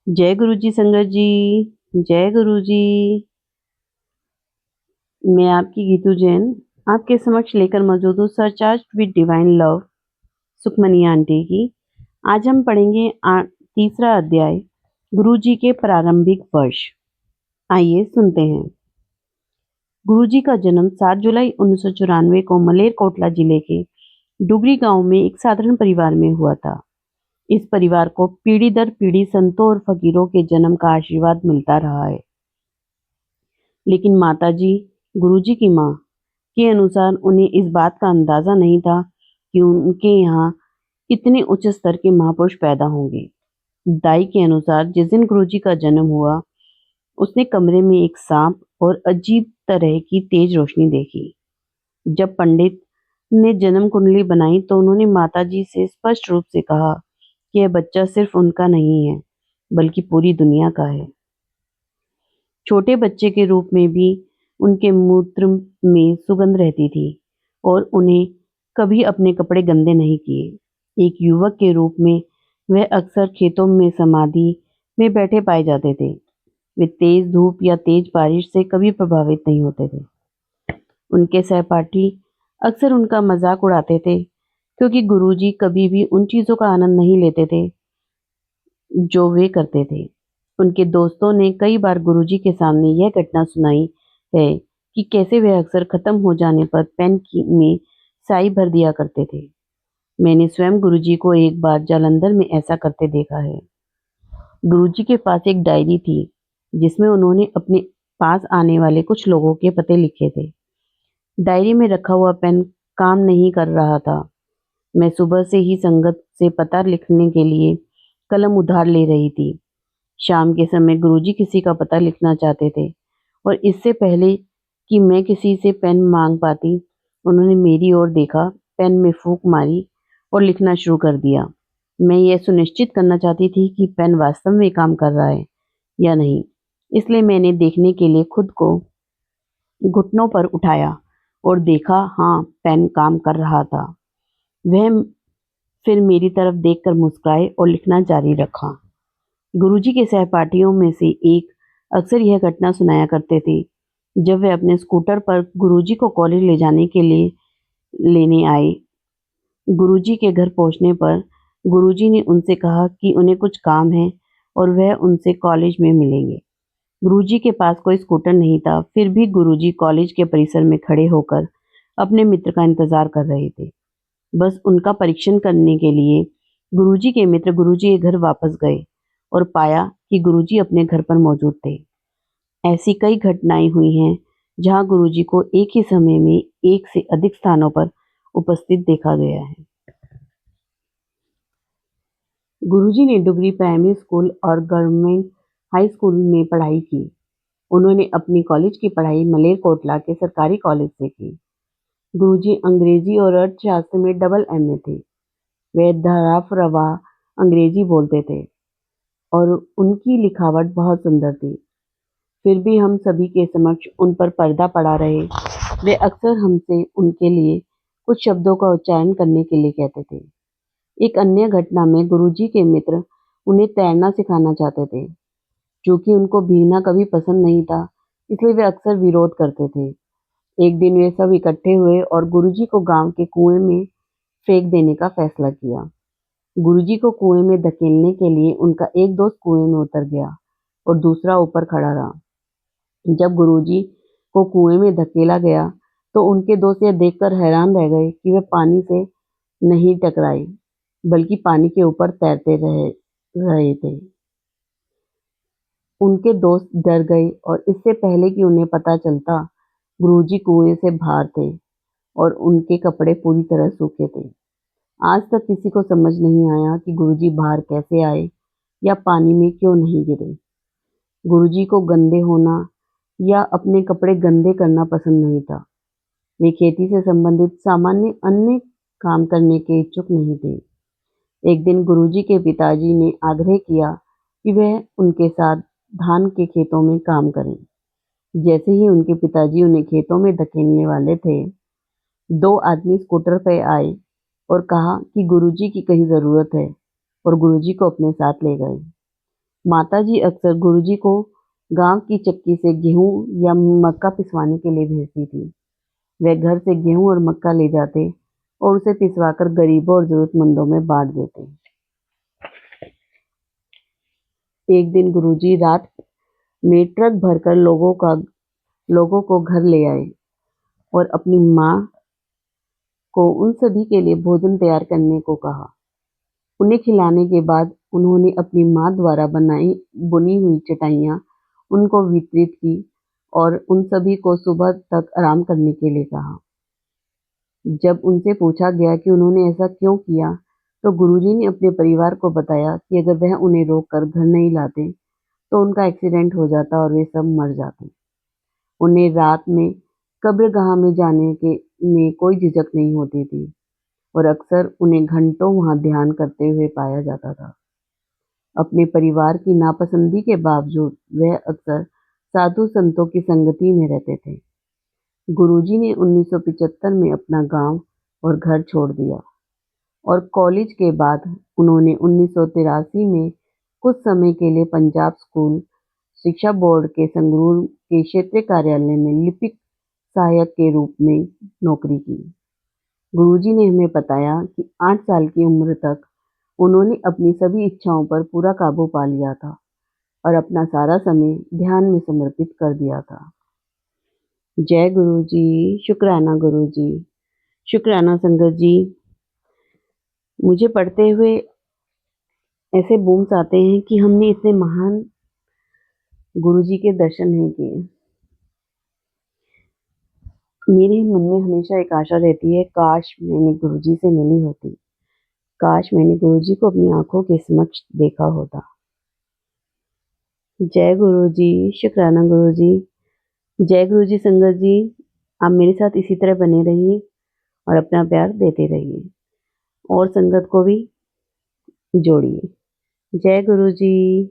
जय गुरु जी संगत जी। जय गुरु जी। मैं आपकी गीतू जैन आपके समक्ष लेकर मौजूद हूँ surcharge with divine love Sukhmani aunty की। आज हम पढ़ेंगे तीसरा अध्याय गुरु जी के प्रारंभिक वर्ष। आइए सुनते हैं। गुरु जी का जन्म 7 जुलाई 1994 को मलेरकोटला जिले के डुगरी गांव में एक साधारण परिवार में हुआ था। इस परिवार को पीढ़ी दर पीढ़ी संतों और फकीरों के जन्म का आशीर्वाद मिलता रहा है। लेकिन माताजी गुरुजी की मां के अनुसार उन्हें इस बात का अंदाजा नहीं था कि उनके यहाँ इतने उच्च स्तर के महापुरुष पैदा होंगे। दाई के अनुसार जिस दिन गुरुजी का जन्म हुआ उसने कमरे में एक सांप और अजीब तरह की तेज रोशनी देखी। जब पंडित ने जन्म कुंडली बनाई तो उन्होंने माताजी से स्पष्ट रूप से कहा कि यह बच्चा सिर्फ उनका नहीं है बल्कि पूरी दुनिया का है। छोटे बच्चे के रूप में भी उनके मूत्र में सुगंध रहती थी और उन्हें कभी अपने कपड़े गंदे नहीं किए। एक युवक के रूप में वह अक्सर खेतों में समाधि में बैठे पाए जाते थे। वे तेज धूप या तेज बारिश से कभी प्रभावित नहीं होते थे। उनके सहपाठी अक्सर उनका मजाक उड़ाते थे क्योंकि गुरुजी कभी भी उन चीजों का आनंद नहीं लेते थे जो वे करते थे। उनके दोस्तों ने कई बार गुरुजी के सामने यह घटना सुनाई है कि कैसे वे अक्सर खत्म हो जाने पर पेन की में स्याही भर दिया करते थे। मैंने स्वयं गुरुजी को एक बार जालंधर में ऐसा करते देखा है। गुरुजी के पास एक डायरी थी जिसमें उन्होंने अपने पास आने वाले कुछ लोगों के पते लिखे थे। डायरी में रखा हुआ पेन काम नहीं कर रहा था। मैं सुबह से ही संगत से पता लिखने के लिए कलम उधार ले रही थी। शाम के समय गुरुजी किसी का पता लिखना चाहते थे और इससे पहले कि मैं किसी से पेन मांग पाती उन्होंने मेरी ओर देखा, पेन में फूंक मारी और लिखना शुरू कर दिया। मैं यह सुनिश्चित करना चाहती थी कि पेन वास्तव में काम कर रहा है या नहीं, इसलिए मैंने देखने के लिए खुद को घुटनों पर उठाया और देखा, हाँ, पेन काम कर रहा था। वह फिर मेरी तरफ देखकर मुस्कुराए और लिखना जारी रखा। गुरुजी के सहपाठियों में से एक अक्सर यह घटना सुनाया करते थे। जब वे अपने स्कूटर पर गुरुजी को कॉलेज ले जाने के लिए लेने आए। गुरुजी के घर पहुंचने पर गुरुजी ने उनसे कहा कि उन्हें कुछ काम है और वह उनसे कॉलेज में मिलेंगे। गुरुजी के पास कोई स्कूटर नहीं था, फिर भी गुरुजी कॉलेज के परिसर में खड़े होकर अपने मित्र का इंतजार कर रहे थे। बस उनका परीक्षण करने के लिए गुरुजी के मित्र गुरुजी के घर वापस गए और पाया कि गुरुजी अपने घर पर मौजूद थे। ऐसी कई घटनाएं हुई हैं जहां गुरुजी को एक ही समय में एक से अधिक स्थानों पर उपस्थित देखा गया है। गुरुजी ने डुगरी प्राइमरी स्कूल और गवर्नमेंट हाई स्कूल में पढ़ाई की। उन्होंने अपनी कॉलेज की पढ़ाई मलेरकोटला के सरकारी कॉलेज से की। गुरुजी अंग्रेजी और अर्थशास्त्र में डबल एमए थे। वे धराफरवा अंग्रेजी बोलते थे और उनकी लिखावट बहुत सुंदर थी। फिर भी हम सभी के समक्ष उन पर पर्दा पड़ा रहे। वे अक्सर हमसे उनके लिए कुछ शब्दों का उच्चारण करने के लिए कहते थे। एक अन्य घटना में गुरुजी के मित्र उन्हें तैरना सिखाना चाहते थे। चूंकि उनको भीगना कभी पसंद नहीं था, इसलिए वे अक्सर विरोध करते थे। एक दिन वे सब इकट्ठे हुए और गुरुजी को गांव के कुएं में फेंक देने का फैसला किया। गुरुजी को कुएं में धकेलने के लिए उनका एक दोस्त कुएं में उतर गया और दूसरा ऊपर खड़ा रहा। जब गुरुजी को कुएं में धकेला गया तो उनके दोस्त यह देखकर हैरान रह गए कि वे पानी से नहीं टकराए बल्कि पानी के ऊपर तैरते रहे थे। उनके दोस्त डर गए और इससे पहले कि उन्हें पता चलता, गुरुजी कुएं से बाहर थे और उनके कपड़े पूरी तरह सूखे थे। आज तक किसी को समझ नहीं आया कि गुरुजी बाहर कैसे आए या पानी में क्यों नहीं गिरे। गुरुजी को गंदे होना या अपने कपड़े गंदे करना पसंद नहीं था। वे खेती से संबंधित सामान्य अन्य काम करने के इच्छुक नहीं थे। एक दिन गुरुजी के पिताजी ने आग्रह किया कि वह उनके साथ धान के खेतों में काम करें। जैसे ही उनके पिताजी उन्हें खेतों में धकेलने वाले थे, दो आदमी स्कूटर पर आए और कहा कि गुरुजी की कहीं जरूरत है और गुरुजी को अपने साथ ले गए। माताजी अक्सर गुरुजी को गांव की चक्की से गेहूं या मक्का पिसवाने के लिए भेजती थी। वे घर से गेहूं और मक्का ले जाते और उसे पिसवाकर गरीबों और जरूरतमंदों में बांट देते। एक दिन गुरुजी रात में ट्रक भरकर लोगों को घर ले आए और अपनी माँ को उन सभी के लिए भोजन तैयार करने को कहा। उन्हें खिलाने के बाद उन्होंने अपनी माँ द्वारा बुनी हुई चटाइयाँ उनको वितरित की और उन सभी को सुबह तक आराम करने के लिए कहा। जब उनसे पूछा गया कि उन्होंने ऐसा क्यों किया, तो गुरुजी ने अपने परिवार को बताया कि अगर वह उन्हें रोककर घर नहीं लाते, तो उनका एक्सीडेंट हो जाता और वे सब मर जाते। उन्हें रात में कब्रगाह में में कोई झिझक नहीं होती थी और अक्सर उन्हें घंटों वहां ध्यान करते हुए पाया जाता था। अपने परिवार की नापसंदी के बावजूद वह अक्सर साधु संतों की संगति में रहते थे। गुरुजी ने 1975 में अपना गांव और घर छोड़ दिया और कॉलेज के बाद उन्होंने 1983 में कुछ समय के लिए पंजाब स्कूल शिक्षा बोर्ड के संगरूर के क्षेत्रीय कार्यालय में लिपिक सहायक के रूप में नौकरी की। गुरुजी ने हमें बताया कि 8 साल की उम्र तक उन्होंने अपनी सभी इच्छाओं पर पूरा काबू पा लिया था और अपना सारा समय ध्यान में समर्पित कर दिया था। जय गुरुजी, शुक्राना गुरुजी, शुक्राना संगत जी। मुझे पढ़ते हुए ऐसे बूम्स आते हैं कि हमने इतने महान गुरुजी के दर्शन नहीं किए। मेरे मन में हमेशा एक आशा रहती है, काश मैंने गुरुजी से मिली होती, काश मैंने गुरुजी को अपनी आंखों के समक्ष देखा होता। जय गुरुजी, शुक्राना गुरुजी, जय गुरुजी संगत जी। आप मेरे साथ इसी तरह बने रहिए और अपना प्यार देते रहिए और संगत को भी जोड़िए। जय गुरुजी।